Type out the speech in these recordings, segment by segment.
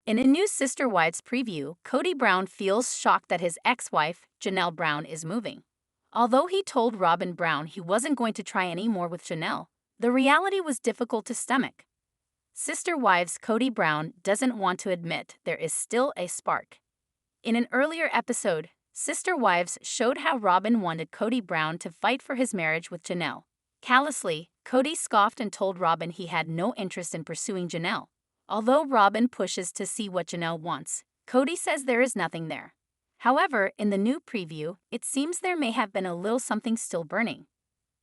In a new Sister Wives preview, Kody Brown feels shocked that his ex-wife, Janelle Brown, is moving. Although he told Robyn Brown he wasn't going to try any more with Janelle, the reality was difficult to stomach. Sister Wives Kody Brown doesn't want to admit there is still a spark. In an earlier episode, Sister Wives showed how Robyn wanted Kody Brown to fight for his marriage with Janelle. Callously, Kody scoffed and told Robyn he had no interest in pursuing Janelle. Although Robyn pushes to see what Janelle wants, Kody says there is nothing there. However, in the new preview, it seems there may have been a little something still burning.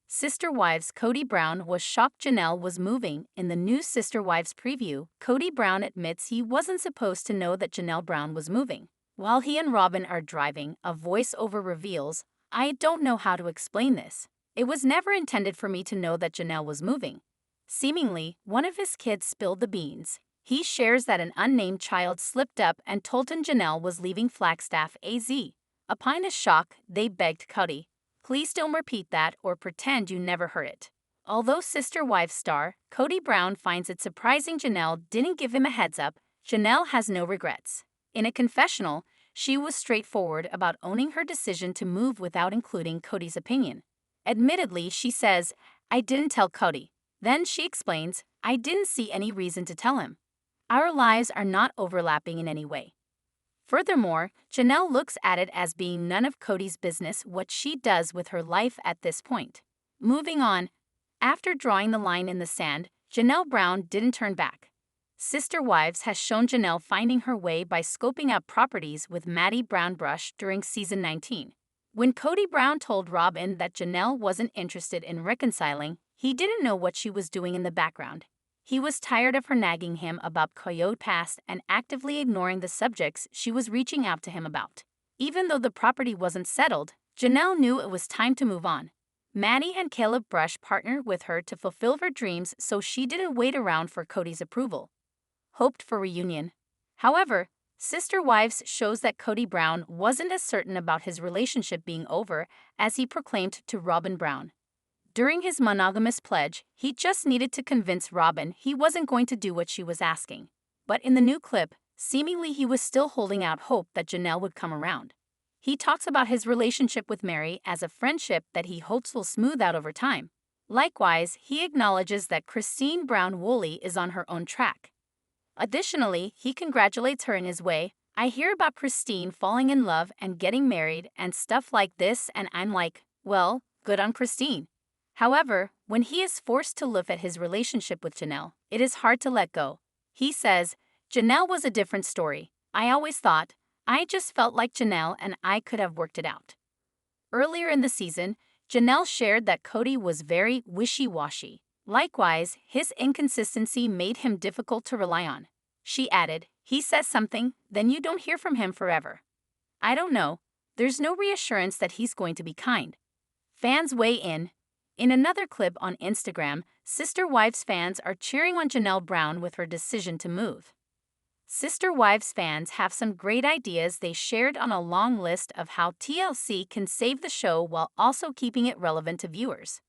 Sister Wives Kody Brown was shocked Janelle was moving. In the new Sister Wives preview, Kody Brown admits he wasn't supposed to know that Janelle Brown was moving. While he and Robyn are driving, a voiceover reveals, "I don't know how to explain this. It was never intended for me to know that Janelle was moving." Seemingly, one of his kids spilled the beans. He shares that an unnamed child slipped up and told him Janelle was leaving Flagstaff, AZ. Upon his shock, they begged Kody, "Please don't repeat that or pretend you never heard it." Although Sister Wives star Kody Brown finds it surprising Janelle didn't give him a heads up, Janelle has no regrets. In a confessional, she was straightforward about owning her decision to move without including Kody's opinion. Admittedly, she says, "I didn't tell Kody." Then she explains, "I didn't see any reason to tell him. Our lives are not overlapping in any way." Furthermore, Janelle looks at it as being none of Kody's business what she does with her life at this point. Moving on, after drawing the line in the sand, Janelle Brown didn't turn back. Sister Wives has shown Janelle finding her way by scoping out properties with Maddie Brownbrush during season 19. When Kody Brown told Robyn that Janelle wasn't interested in reconciling, he didn't know what she was doing in the background. He was tired of her nagging him about Coyote Pass and actively ignoring the subjects she was reaching out to him about. Even though the property wasn't settled, Janelle knew it was time to move on. Maddie and Caleb Brush partnered with her to fulfill her dreams, so she didn't wait around for Kody's approval. Hoped for reunion. However, Sister Wives shows that Kody Brown wasn't as certain about his relationship being over as he proclaimed to Robyn Brown. During his monogamous pledge, he just needed to convince Robyn he wasn't going to do what she was asking. But in the new clip, seemingly he was still holding out hope that Janelle would come around. He talks about his relationship with Mary as a friendship that he hopes will smooth out over time. Likewise, he acknowledges that Christine Brown Woolley is on her own track. Additionally, he congratulates her in his way. "I hear about Christine falling in love and getting married and stuff like this, and I'm like, well, good on Christine." However, when he is forced to look at his relationship with Janelle, it is hard to let go. He says, "Janelle was a different story. I always thought, I just felt like Janelle and I could have worked it out." Earlier in the season, Janelle shared that Kody was very wishy-washy. Likewise, his inconsistency made him difficult to rely on. She added, "He says something, then you don't hear from him forever. I don't know. There's no reassurance that he's going to be kind." Fans weigh in. In another clip on Instagram, Sister Wives fans are cheering on Janelle Brown with her decision to move. Sister Wives fans have some great ideas they shared on a long list of how TLC can save the show while also keeping it relevant to viewers.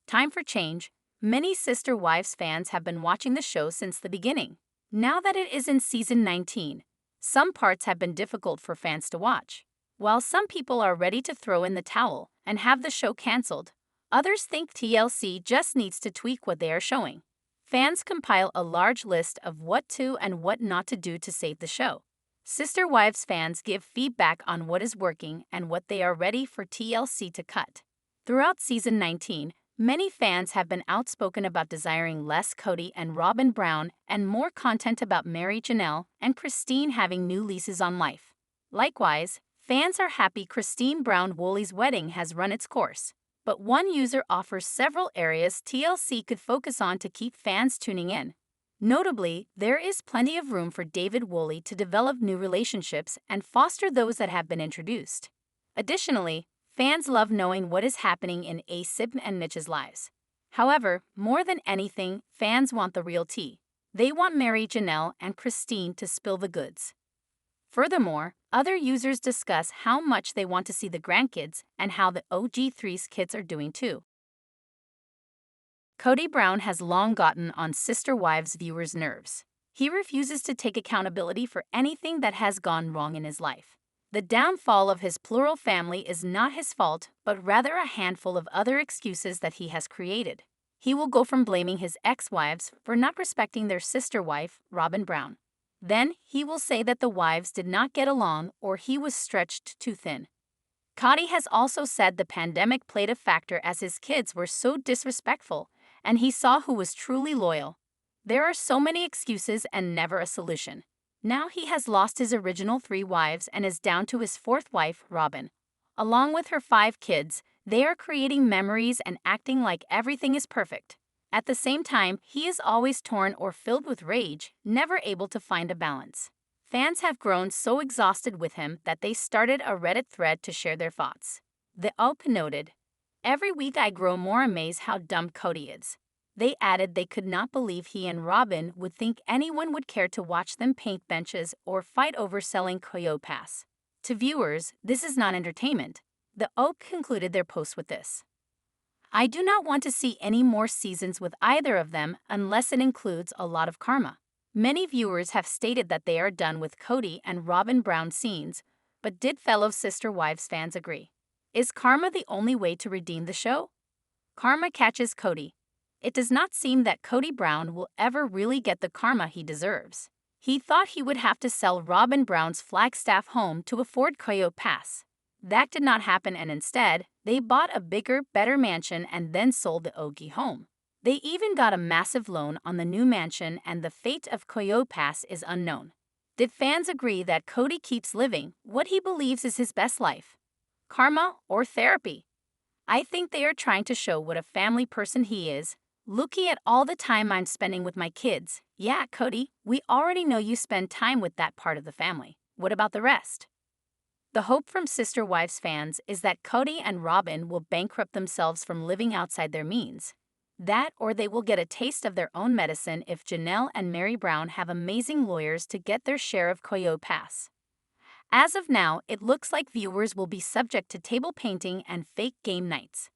Time for change. Many Sister Wives fans have been watching the show since the beginning. Now that it is in season 19, some parts have been difficult for fans to watch. While some people are ready to throw in the towel and have the show canceled, others think TLC just needs to tweak what they are showing. Fans compile a large list of what to and what not to do to save the show. Sister Wives fans give feedback on what is working and what they are ready for TLC to cut. Throughout season 19, many fans have been outspoken about desiring less Kody and Robyn Brown and more content about Mary, Janelle, and Christine having new leases on life. Likewise, fans are happy Christine Brown Woolley's wedding has run its course. But one user offers several areas TLC could focus on to keep fans tuning in. Notably, there is plenty of room for David Woolley to develop new relationships and foster those that have been introduced. Additionally, fans love knowing what is happening in Sib and Mitch's lives. However, more than anything, fans want the real tea. They want Mary, Janelle, and Christine to spill the goods. Furthermore, other users discuss how much they want to see the grandkids and how the OG3's kids are doing too. Kody Brown has long gotten on Sister Wives viewers' nerves. He refuses to take accountability for anything that has gone wrong in his life. The downfall of his plural family is not his fault, but rather a handful of other excuses that he has created. He will go from blaming his ex-wives for not respecting their sister wife, Robyn Brown. Then he will say that the wives did not get along or he was stretched too thin. Kody has also said the pandemic played a factor as his kids were so disrespectful, and he saw who was truly loyal. There are so many excuses and never a solution. Now he has lost his original 3 wives and is down to his 4th wife, Robyn. Along with her 5 kids, they are creating memories and acting like everything is perfect. At the same time, he is always torn or filled with rage, never able to find a balance. Fans have grown so exhausted with him that they started a Reddit thread to share their thoughts. The OP noted, "Every week I grow more amazed how dumb Kody is." They added they could not believe he and Robyn would think anyone would care to watch them paint benches or fight over selling Koyo Pass. To viewers, this is not entertainment. The OP concluded their post with this: "I do not want to see any more seasons with either of them unless it includes a lot of karma." Many viewers have stated that they are done with Kody and Robyn Brown scenes, but did fellow Sister Wives fans agree? Is karma the only way to redeem the show? Karma catches Kody. It does not seem that Kody Brown will ever really get the karma he deserves. He thought he would have to sell Robyn Brown's Flagstaff home to afford Koyo Pass. That did not happen, and instead, they bought a bigger, better mansion and then sold the Ogie home. They even got a massive loan on the new mansion, and the fate of Koyo Pass is unknown. Did fans agree that Kody keeps living what he believes is his best life? Karma or therapy? I think they are trying to show what a family person he is. "Looking at all the time I'm spending with my kids. Yeah, Kody, we already know you spend time with that part of the family. What about the rest?" The hope from Sister Wives fans is that Kody and Robyn will bankrupt themselves from living outside their means. That, or they will get a taste of their own medicine if Janelle and Mary Brown have amazing lawyers to get their share of Koyo Pass. As of now, it looks like viewers will be subject to table painting and fake game nights.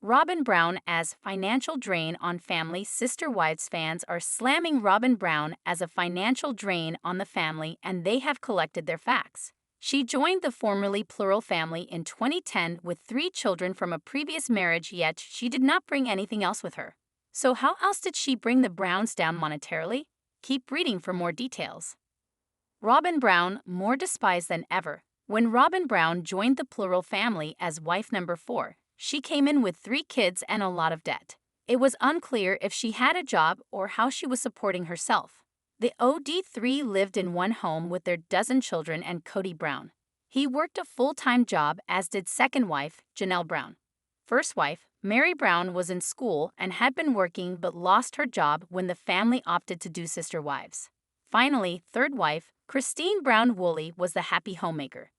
Robyn Brown as financial drain on family. Sister Wives fans are slamming Robyn Brown as a financial drain on the family, and they have collected their facts. She joined the formerly plural family in 2010 with 3 children from a previous marriage, yet she did not bring anything else with her. So how else did she bring the Browns down monetarily? Keep reading for more details. Robyn Brown, more despised than ever. When Robyn Brown joined the plural family as wife number 4, she came in with 3 kids and a lot of debt. It was unclear if she had a job or how she was supporting herself. The OD3 lived in one home with their dozen children and Kody Brown. He worked a full-time job, as did second wife, Janelle Brown. First wife, Mary Brown, was in school and had been working but lost her job when the family opted to do Sister Wives. Finally, third wife, Christine Brown Woolley, was the happy homemaker.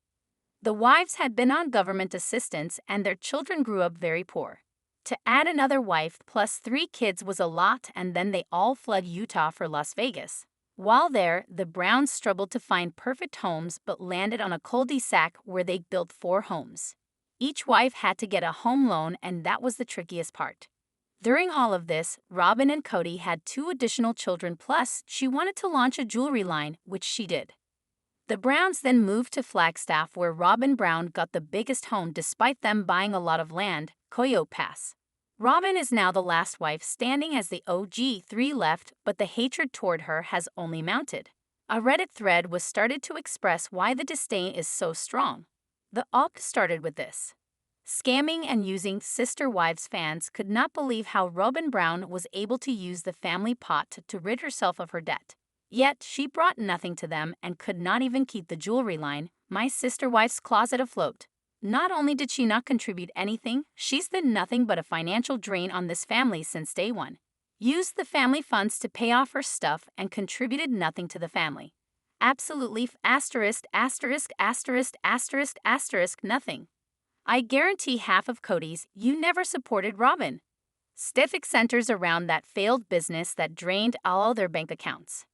The wives had been on government assistance and their children grew up very poor. To add another wife plus 3 kids was a lot, and then they all fled Utah for Las Vegas. While there, the Browns struggled to find perfect homes but landed on a cul-de-sac where they built 4 homes. Each wife had to get a home loan, and that was the trickiest part. During all of this, Robyn and Kody had 2 additional children, plus she wanted to launch a jewelry line, which she did. The Browns then moved to Flagstaff, where Robyn Brown got the biggest home despite them buying a lot of land, Koyo Pass. Robyn is now the last wife standing as the OG3 left, but the hatred toward her has only mounted. A Reddit thread was started to express why the disdain is so strong. The op started with this: "Scamming and using Sister Wives fans could not believe how Robyn Brown was able to use the family pot to rid herself of her debt. Yet she brought nothing to them and could not even keep the jewelry line, My Sister Wife's Closet, afloat. Not only did she not contribute anything, she's been nothing but a financial drain on this family since day one. Used the family funds to pay off her stuff and contributed nothing to the family. Absolutely nothing. I guarantee half of Kody's you never supported Robyn. Stific centers around that failed business that drained all their bank accounts.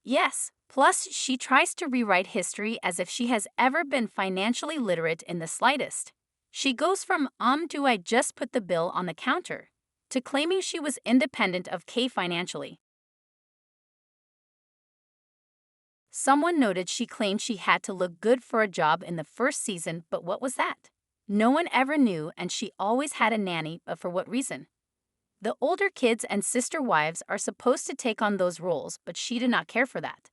Yes, plus she tries to rewrite history as if she has ever been financially literate in the slightest. She goes from, do I just put the bill on the counter, to claiming she was independent of K financially. Someone noted she claimed she had to look good for a job in the first season, but what was that? No one ever knew, and she always had a nanny, but for what reason? The older kids and sister wives are supposed to take on those roles, but she did not care for that.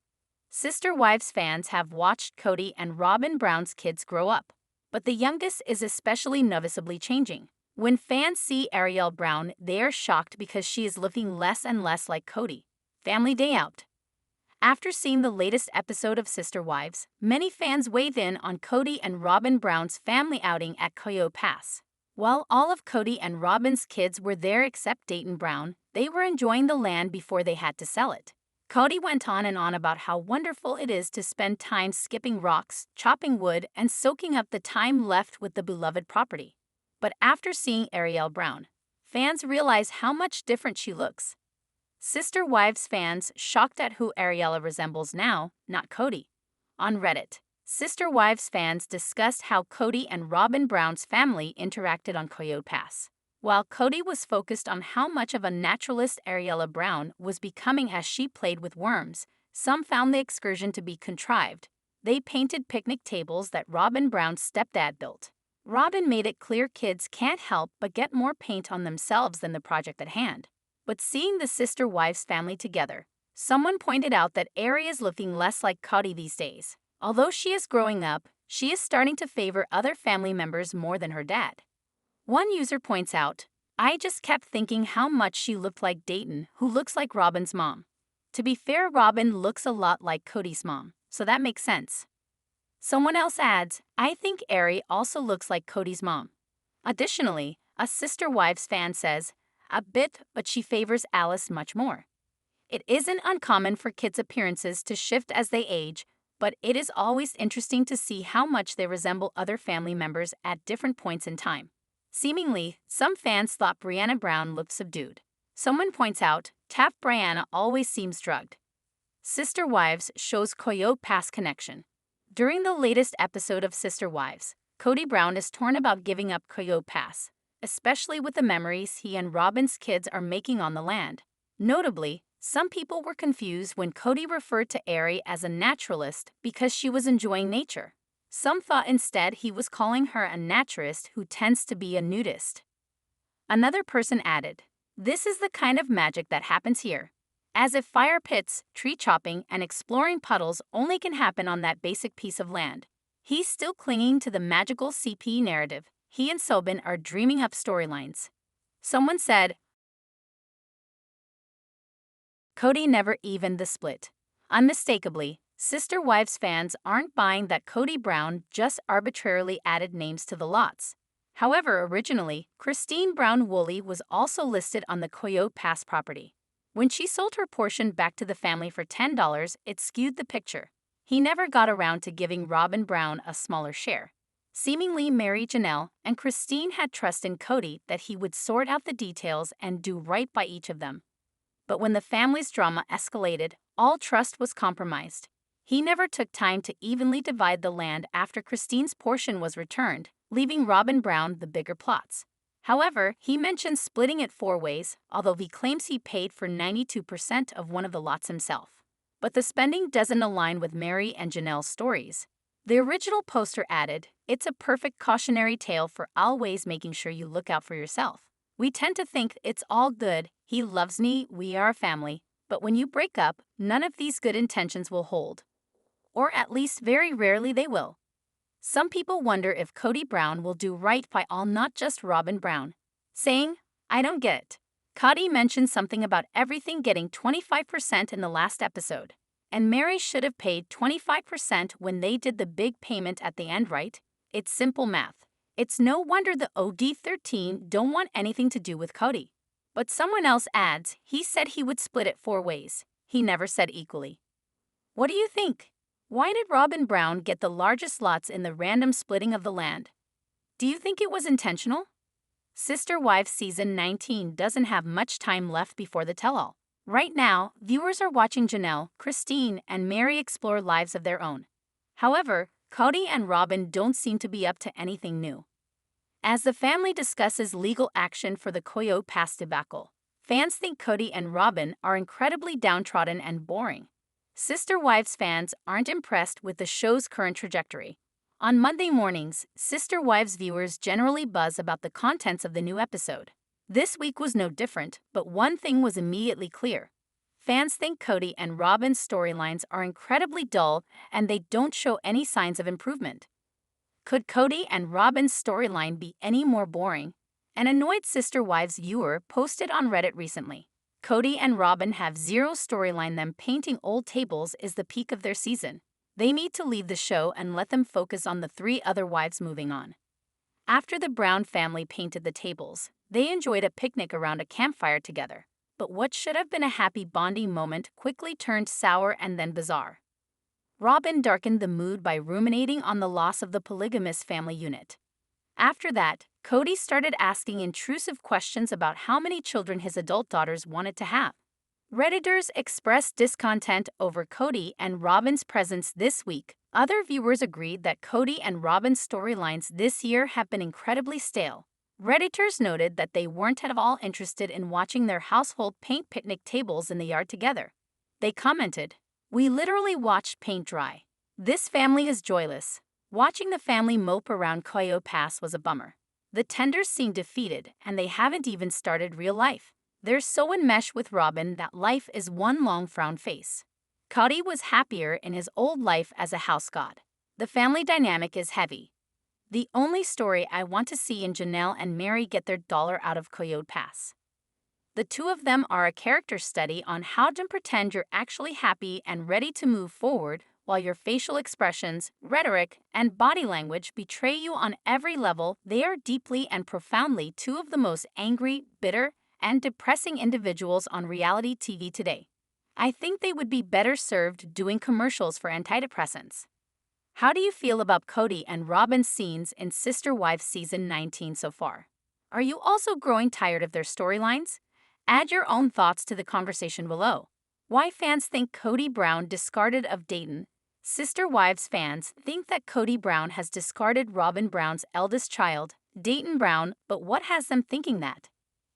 Sister Wives fans have watched Kody and Robyn Brown's kids grow up, but the youngest is especially noticeably changing. When fans see Ariel Brown, they are shocked because she is looking less and less like Kody. Family Day out. After seeing the latest episode of Sister Wives, many fans weighed in on Kody and Robyn Brown's family outing at Coyote Pass. While all of Kody and Robyn's kids were there except Dayton Brown, they were enjoying the land before they had to sell it. Kody went on and on about how wonderful it is to spend time skipping rocks, chopping wood, and soaking up the time left with the beloved property. But after seeing Ariel Brown, fans realize how much different she looks. Sister Wives fans shocked at who Ariella resembles now, not Kody. On Reddit, Sister Wives fans discussed how Kody and Robyn Brown's family interacted on Coyote Pass. While Kody was focused on how much of a naturalist Ariella Brown was becoming as she played with worms, some found the excursion to be contrived. They painted picnic tables that Robyn Brown's stepdad built. Robyn made it clear kids can't help but get more paint on themselves than the project at hand. But seeing the Sister Wives family together, someone pointed out that Ari is looking less like Kody these days. Although she is growing up, she is starting to favor other family members more than her dad. One user points out, "I just kept thinking how much she looked like Dayton, who looks like Robyn's mom. To be fair, Robyn looks a lot like Kody's mom, so that makes sense." Someone else adds, "I think Ari also looks like Kody's mom." Additionally, a Sister Wives fan says, "A bit, but she favors Alice much more." It isn't uncommon for kids' appearances to shift as they age, but it is always interesting to see how much they resemble other family members at different points in time. Seemingly, some fans thought Brianna Brown looked subdued. Someone points out, "Tap Brianna always seems drugged." Sister Wives shows Coyote Pass connection. During the latest episode of Sister Wives, Kody Brown is torn about giving up Coyote Pass, especially with the memories he and Robyn's kids are making on the land. Notably, some people were confused when Kody referred to Ari as a naturalist because she was enjoying nature. Some thought instead he was calling her a naturist who tends to be a nudist. Another person added, "This is the kind of magic that happens here." As if fire pits, tree chopping, and exploring puddles only can happen on that basic piece of land. He's still clinging to the magical CP narrative. He and Sobin are dreaming up storylines. Someone said, "Kody never evened the split." Unmistakably, Sister Wives fans aren't buying that Kody Brown just arbitrarily added names to the lots. However, originally, Christine Brown Woolley was also listed on the Coyote Pass property. When she sold her portion back to the family for $10, it skewed the picture. He never got around to giving Robyn Brown a smaller share. Seemingly, Mary Janelle and Christine had trust in Kody that he would sort out the details and do right by each of them. But when the family's drama escalated, all trust was compromised. He never took time to evenly divide the land after Christine's portion was returned, leaving Robyn Brown the bigger plots. However, he mentions splitting it 4 ways, although he claims he paid for 92% of one of the lots himself. But the spending doesn't align with Mary and Janelle's stories. The original poster added, "It's a perfect cautionary tale for always making sure you look out for yourself. We tend to think it's all good, he loves me, we are a family, but when you break up, none of these good intentions will hold. Or at least very rarely they will." Some people wonder if Kody Brown will do right by all, not just Robyn Brown. Saying, "I don't get it." Kody mentioned something about everything getting 25% in the last episode. And Mary should have paid 25% when they did the big payment at the end, right? It's simple math. It's no wonder the OD13 don't want anything to do with Kody. But someone else adds, he said he would split it 4 ways. He never said equally. What do you think? Why did Robyn Brown get the largest lots in the random splitting of the land? Do you think it was intentional? Sister Wives Season 19 doesn't have much time left before the tell-all. Right now, viewers are watching Janelle, Christine, and Mary explore lives of their own. However, Kody and Robyn don't seem to be up to anything new. As the family discusses legal action for the Coyote Pass debacle, fans think Kody and Robyn are incredibly downtrodden and boring. Sister Wives fans aren't impressed with the show's current trajectory. On Monday mornings, Sister Wives viewers generally buzz about the contents of the new episode. This week was no different, but one thing was immediately clear. Fans think Kody and Robyn's storylines are incredibly dull and they don't show any signs of improvement. Could Kody and Robyn's storyline be any more boring? An annoyed Sister Wives viewer posted on Reddit recently. Kody and Robyn have zero storyline. Them painting old tables is the peak of their season. They need to leave the show and let them focus on the three other wives moving on. After the Brown family painted the tables, they enjoyed a picnic around a campfire together. But what should have been a happy bonding moment quickly turned sour and then bizarre. Robyn darkened the mood by ruminating on the loss of the polygamous family unit. After that, Kody started asking intrusive questions about how many children his adult daughters wanted to have. Redditors expressed discontent over Kody and Robyn's presence this week. Other viewers agreed that Kody and Robyn's storylines this year have been incredibly stale. Redditors noted that they weren't at all interested in watching their household paint picnic tables in the yard together. They commented, "We literally watched paint dry. This family is joyless. Watching the family mope around Koyo Pass was a bummer. The tenders seem defeated and they haven't even started real life. They're so enmeshed with Robyn that life is one long frown face." Kody was happier in his old life as a house god. The family dynamic is heavy. The only story I want to see in Janelle and Mary get their dollar out of Koyo Pass. The two of them are a character study on how to pretend you're actually happy and ready to move forward while your facial expressions, rhetoric, and body language betray you on every level. They are deeply and profoundly two of the most angry, bitter, and depressing individuals on reality TV today. I think they would be better served doing commercials for antidepressants. How do you feel about Kody and Robyn's scenes in Sister Wives Season 19 so far? Are you also growing tired of their storylines? Add your own thoughts to the conversation below. Why fans think Kody Brown discarded of Dayton? Sister Wives fans think that Kody Brown has discarded Robyn Brown's eldest child, Dayton Brown, but what has them thinking that?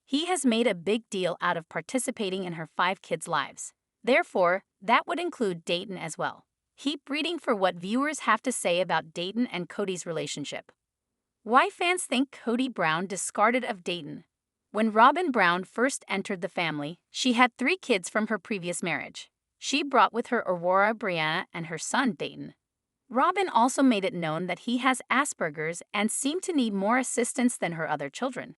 He has made a big deal out of participating in her 5 kids' lives. Therefore, that would include Dayton as well. Keep reading for what viewers have to say about Dayton and Kody's relationship. Why fans think Kody Brown discarded of Dayton? When Robyn Brown first entered the family, she had 3 kids from her previous marriage. She brought with her Aurora, Brianna, and her son Dayton. Robyn also made it known that he has Asperger's and seemed to need more assistance than her other children.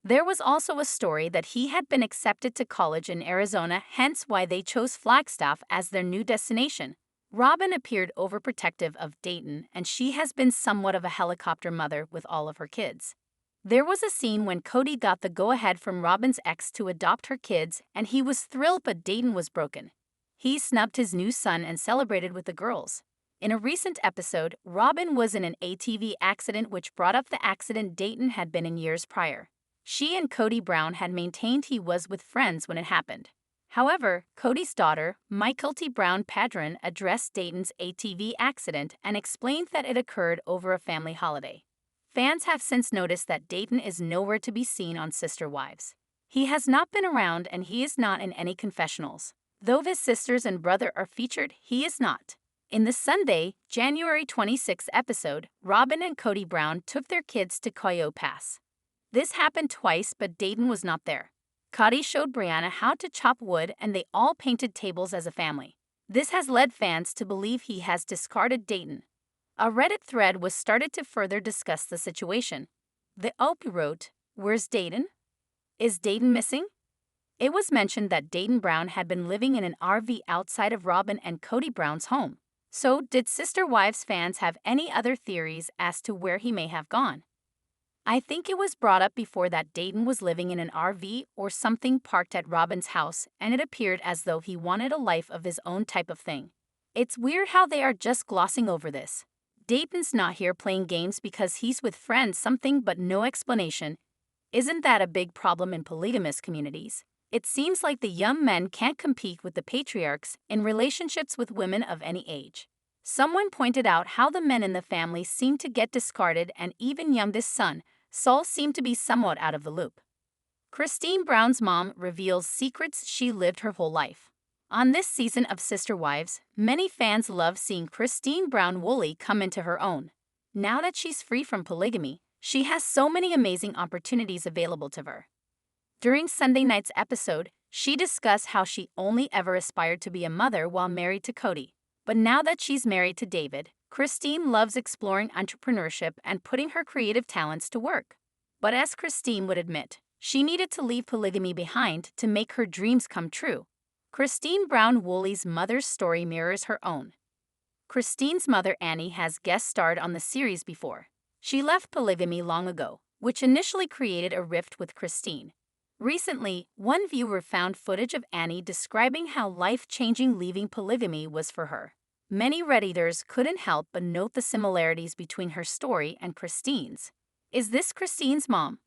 There was also a story that he had been accepted to college in Arizona, hence why they chose Flagstaff as their new destination. Robyn appeared overprotective of Dayton, and she has been somewhat of a helicopter mother with all of her kids. There was a scene when Kody got the go-ahead from Robyn's ex to adopt her kids, and he was thrilled, but Dayton was broken. He snubbed his new son and celebrated with the girls. In a recent episode, Robyn was in an ATV accident which brought up the accident Dayton had been in years prior. She and Kody Brown had maintained he was with friends when it happened. However, Kody's daughter, Kody Brown Padron, addressed Dayton's ATV accident and explained that it occurred over a family holiday. Fans have since noticed that Dayton is nowhere to be seen on Sister Wives. He has not been around and he is not in any confessionals. Though his sisters and brother are featured, he is not. In the Sunday, January 26 episode, Robyn and Kody Brown took their kids to Koyo Pass. This happened twice, but Dayton was not there. Kody showed Brianna how to chop wood and they all painted tables as a family. This has led fans to believe he has discarded Dayton. A Reddit thread was started to further discuss the situation. The OP wrote, "Where's Dayton? Is Dayton missing?" It was mentioned that Dayton Brown had been living in an RV outside of Robyn and Kody Brown's home. So, did Sister Wives fans have any other theories as to where he may have gone? I think it was brought up before that Dayton was living in an RV or something parked at Robyn's house, and it appeared as though he wanted a life of his own type of thing. It's weird how they are just glossing over this. Dayton's not here playing games because he's with friends, something but no explanation. Isn't that a big problem in polygamous communities? It seems like the young men can't compete with the patriarchs in relationships with women of any age. Someone pointed out how the men in the family seem to get discarded, and even youngest son, Saul, seemed to be somewhat out of the loop. Christine Brown's mom reveals secrets she lived her whole life. On this season of Sister Wives, many fans love seeing Christine Brown Woolley come into her own. Now that she's free from polygamy, she has so many amazing opportunities available to her. During Sunday night's episode, she discussed how she only ever aspired to be a mother while married to Kody. But now that she's married to David, Christine loves exploring entrepreneurship and putting her creative talents to work. But as Christine would admit, she needed to leave polygamy behind to make her dreams come true. Christine Brown Woolley's mother's story mirrors her own. Christine's mother Annie has guest starred on the series before. She left polygamy long ago, which initially created a rift with Christine. Recently, one viewer found footage of Annie describing how life-changing leaving polygamy was for her. Many Redditors couldn't help but note the similarities between her story and Christine's. Is this Christine's mom?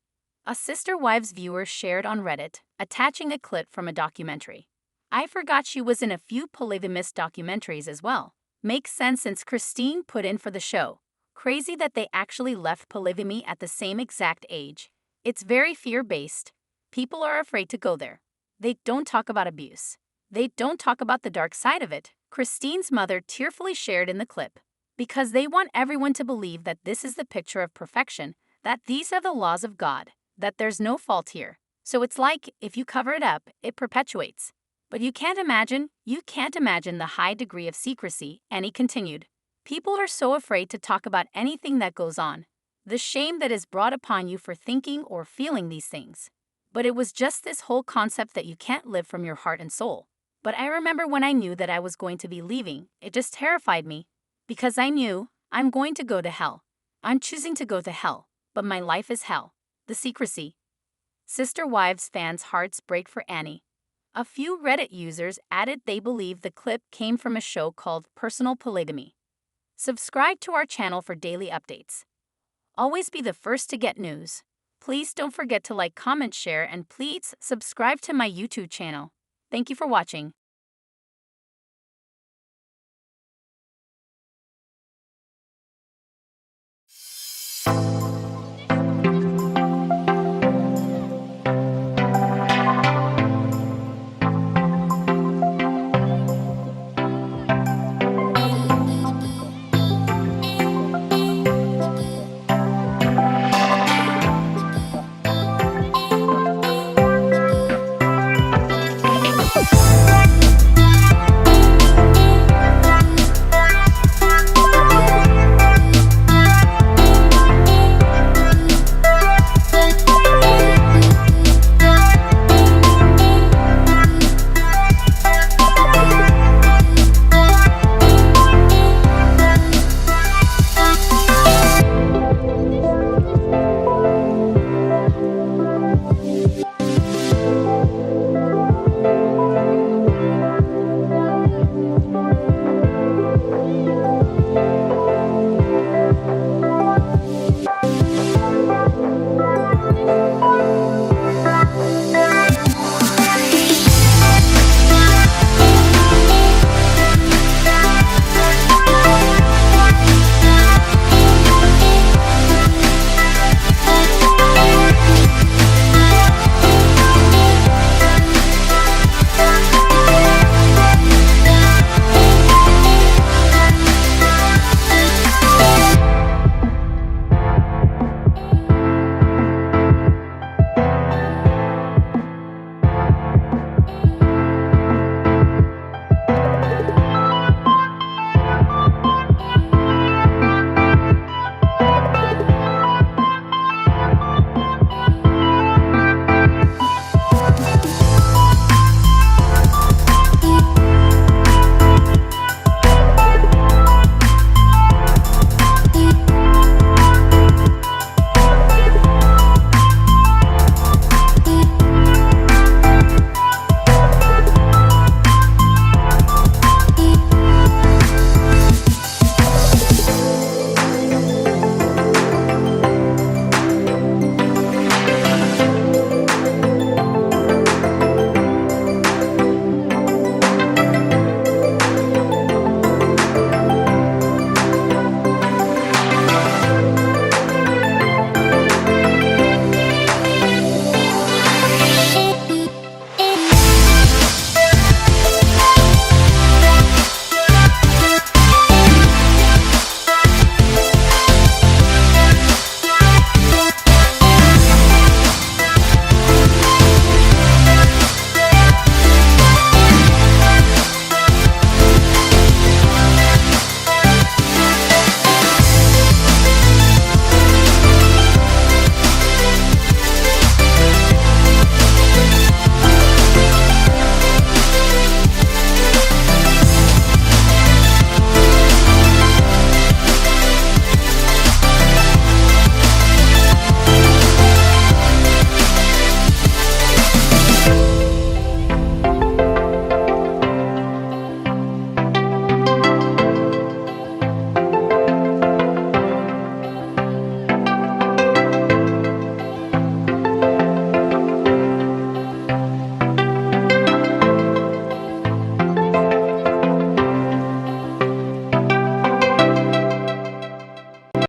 A Sister Wives viewer shared on Reddit, attaching a clip from a documentary. I forgot she was in a few polygamous documentaries as well. Makes sense since Christine put in for the show. Crazy that they actually left polygamy at the same exact age. It's very fear-based. People are afraid to go there. They don't talk about abuse. They don't talk about the dark side of it, Christine's mother tearfully shared in the clip. Because they want everyone to believe that this is the picture of perfection, that these are the laws of God, that there's no fault here. So it's like, if you cover it up, it perpetuates. But you can't imagine the high degree of secrecy, Annie continued. People are so afraid to talk about anything that goes on. The shame that is brought upon you for thinking or feeling these things. But it was just this whole concept that you can't live from your heart and soul. But I remember when I knew that I was going to be leaving, it just terrified me. Because I knew, I'm going to go to hell. I'm choosing to go to hell, but my life is hell. The secrecy. Sister Wives fans' hearts break for Annie. A few Reddit users added they believe the clip came from a show called Personal Polygamy. Subscribe to our channel for daily updates. Always be the first to get news. Please don't forget to like, comment, share, and please subscribe to my YouTube channel. Thank you for watching.